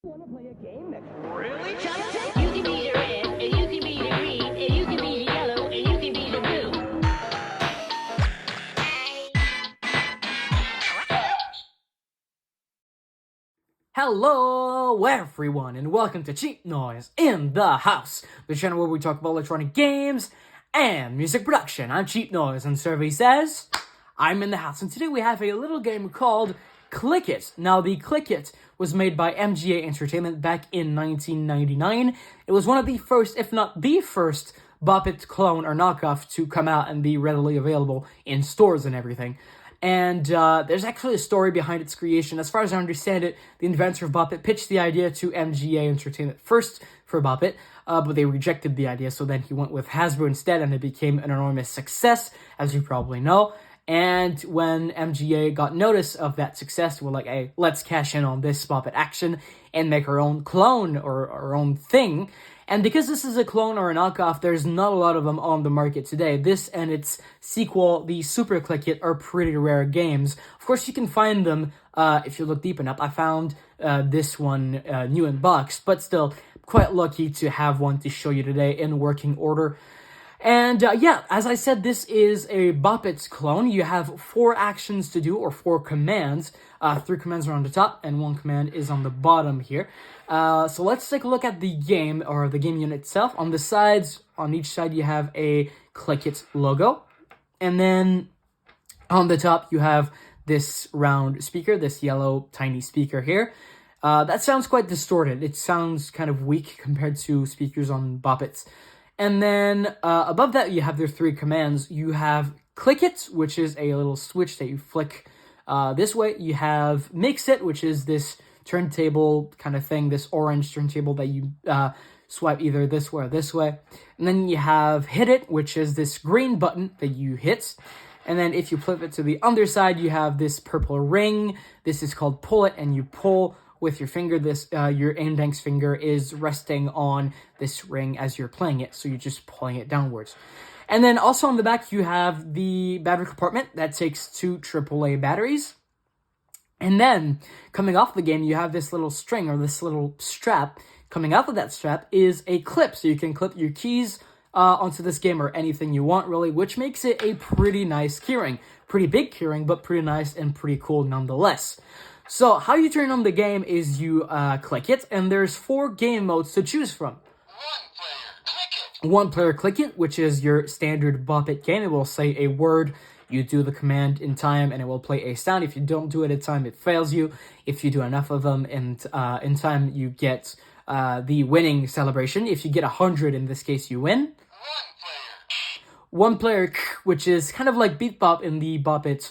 Want to play a game that's really challenging? You can be the red, and you can be the green, and you can be the yellow, and you can be the blue. Hello everyone and welcome to Cheap Noise in the House, the channel where we talk about electronic games and music production. I'm Cheap Noise and survey says I'm in the house, and today we have a little game called Click It. Now the Click It was made by MGA Entertainment back in 1999. It was one of the first, if not the first, Bop It clone or knockoff to come out and be readily available in stores and everything. And there's actually a story behind its creation. As far as I understand it, the inventor of Bop It pitched the idea to MGA Entertainment first for Bop It, but they rejected the idea, so then he went with Hasbro instead, and it became an enormous success, as you probably know. And when MGA got notice of that success, we're like, hey, let's cash in on this Bop It action and make our own clone or our own thing. And because this is a clone or a knockoff, there's not a lot of them on the market today. This and its sequel, the Super Click It, are pretty rare games. Of course, you can find them if you look deep enough. I found this one new in box, but still quite lucky to have one to show you today in working order. And yeah, as I said, this is a Bop It clone. You have 4 actions to do, or 4 commands. 3 commands are on the top, and 1 command is on the bottom here. So let's take a look at the game, or the game unit itself. On the sides, on each side, you have a Click It logo. And then on the top, you have this round speaker, this yellow tiny speaker here. That sounds quite distorted. It sounds kind of weak compared to speakers on Bop It's. And then above that, you have their 3 commands. You have Click It, which is a little switch that you flick this way. You have Mix It, which is this turntable kind of thing, this orange turntable that you swipe either this way or this way. And then you have Hit It, which is this green button that you hit. And then if you flip it to the underside, you have this purple ring. This is called Pull It, and you pull with your finger. This your index finger is resting on this ring as you're playing it, so you're just pulling it downwards. And then also on the back, you have the battery compartment that takes 2 AAA batteries. And then coming off the game, you have this little string, or this little strap. Coming out of that strap is a clip, so you can clip your keys onto this game, or anything you want, really, which makes it a pretty nice keyring. Pretty big keyring, but pretty nice and pretty cool nonetheless. So how you turn on the game is you click it, and there's 4 game modes to choose from. One player click it, which is your standard Bop It game. It will say a word, you do the command in time, and it will play a sound. If you don't do it in time, it fails you. If you do enough of them in time, you get the winning celebration. If you get 100, in this case, you win. One player, which is kind of like Beat Bop in the Bop It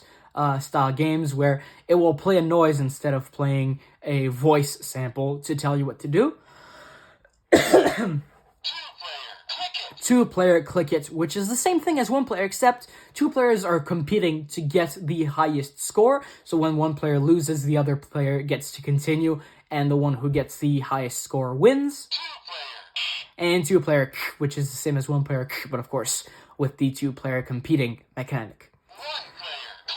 style games, where it will play a noise instead of playing a voice sample to tell you what to do. 2-player Click It, which is the same thing as 1 player, except 2 players are competing to get the highest score. So when 1 player loses, the other player gets to continue, and the one who gets the highest score wins. And 2-player, which is the same as 1-player, but of course with the 2-player competing mechanic.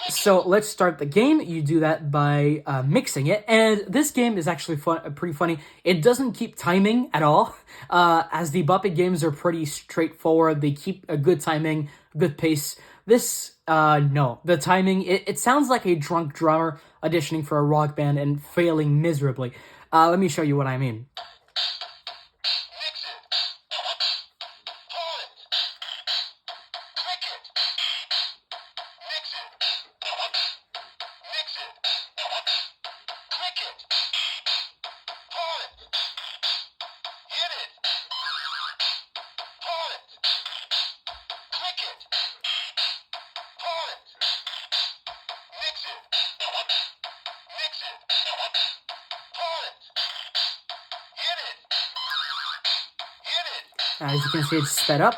So let's start the game. You do that by mixing it, and this game is actually pretty funny. It doesn't keep timing at all, as the Bop It games are pretty straightforward. They keep a good timing, good pace. This, no. The timing, it sounds like a drunk drummer auditioning for a rock band and failing miserably. Let me show you what I mean. As you can see, it's sped up.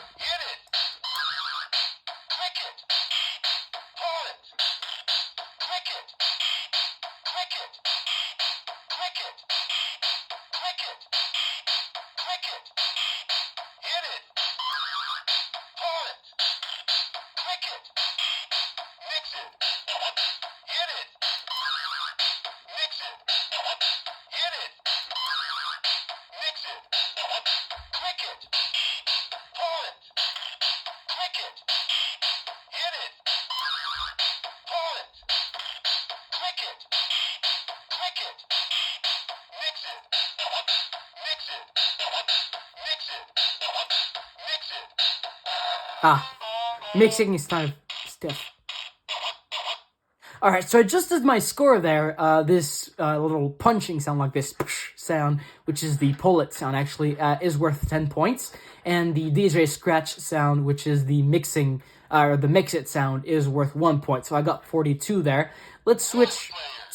Mixing is kind of stiff. Alright, so I just did my score there. This little punching sound, like this sound, which is the pull it sound, actually, is worth 10 points. And the DJ scratch sound, which is the mixing, or the mix it sound, is worth 1 point. So I got 42 there. Let's switch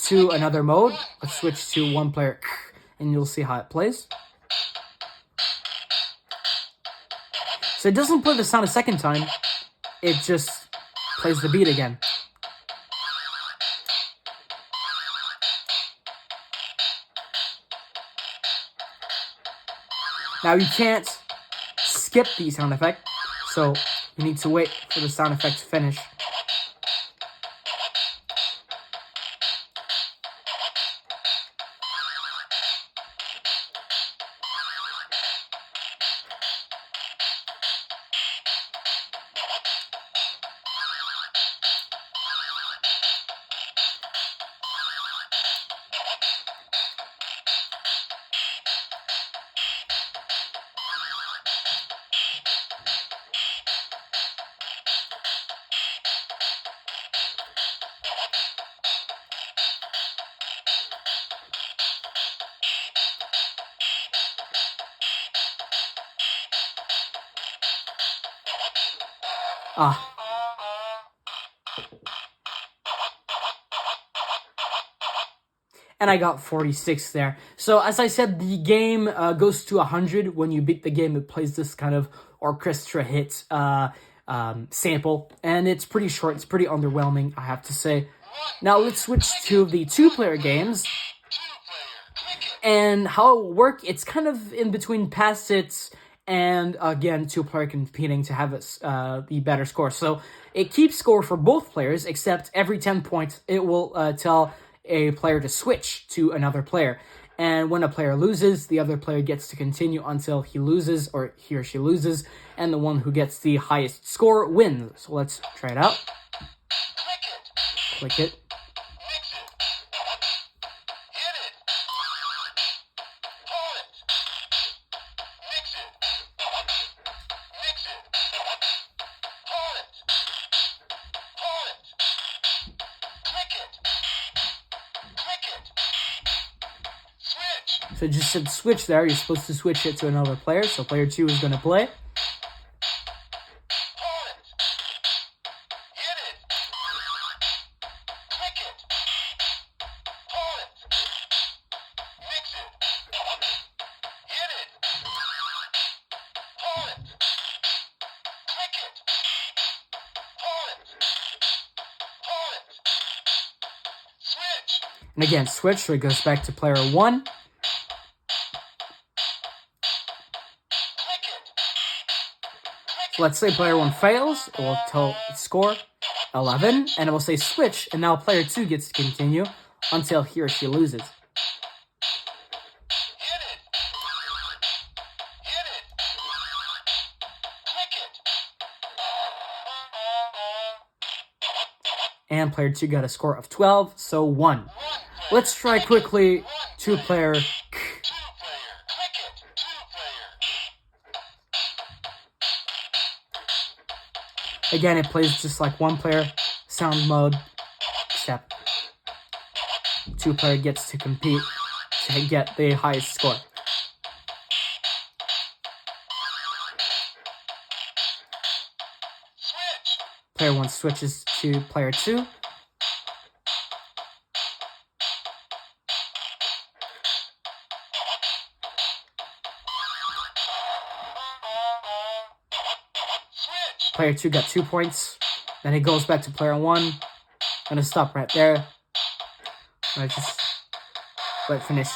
to another mode. Let's switch to one player, and you'll see how it plays. So it doesn't play the sound a second time. It just plays the beat again. Now you can't skip the sound effect, so you need to wait for the sound effect to finish. And I got 46 there. So as I said, the game goes to 100. When you beat the game, it plays this kind of orchestra hit sample. And it's pretty short. It's pretty underwhelming, I have to say. Now let's switch to the two-player games. And how it will work, it's kind of in between pass it and, again, two-player competing to have the better score. So it keeps score for both players, except every 10 points, it will tell a player to switch to another player. And when a player loses, the other player gets to continue until he loses, or he or she loses, and the one who gets the highest score wins. So let's try it out. Click it. So it just said switch there. You're supposed to switch it to another player. So player 2 is going to play. And again, switch, so it goes back to player 1. So let's say player 1 fails, it will tell its score 11, and it will say switch, and now player 2 gets to continue until he or she loses. And player 2 got a score of 12, so 1. Let's try quickly two-player. Again, it plays just like one-player sound mode, except two-player gets to compete to get the highest score. Player 1 switches to player 2. Player 2 got 2 points. Then it goes back to player 1. I'm gonna stop right there. I just let it finish.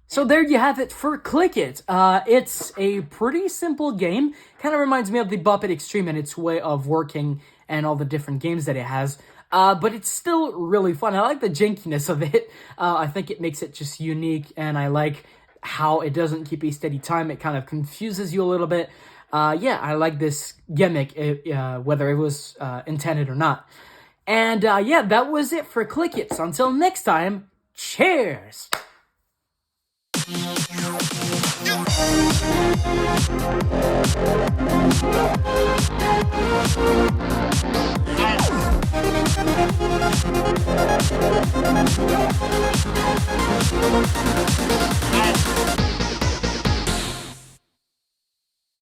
So there you have it for Click It. It's a pretty simple game. Kind of reminds me of the Bop It Extreme in its way of working and all the different games that it has. But it's still really fun. I like the jankiness of it. I think it makes it just unique, and I like how it doesn't keep a steady time. It kind of confuses you a little bit. Yeah, I like this gimmick, whether it was intended or not. And yeah, that was it for Click It. So until next time, cheers!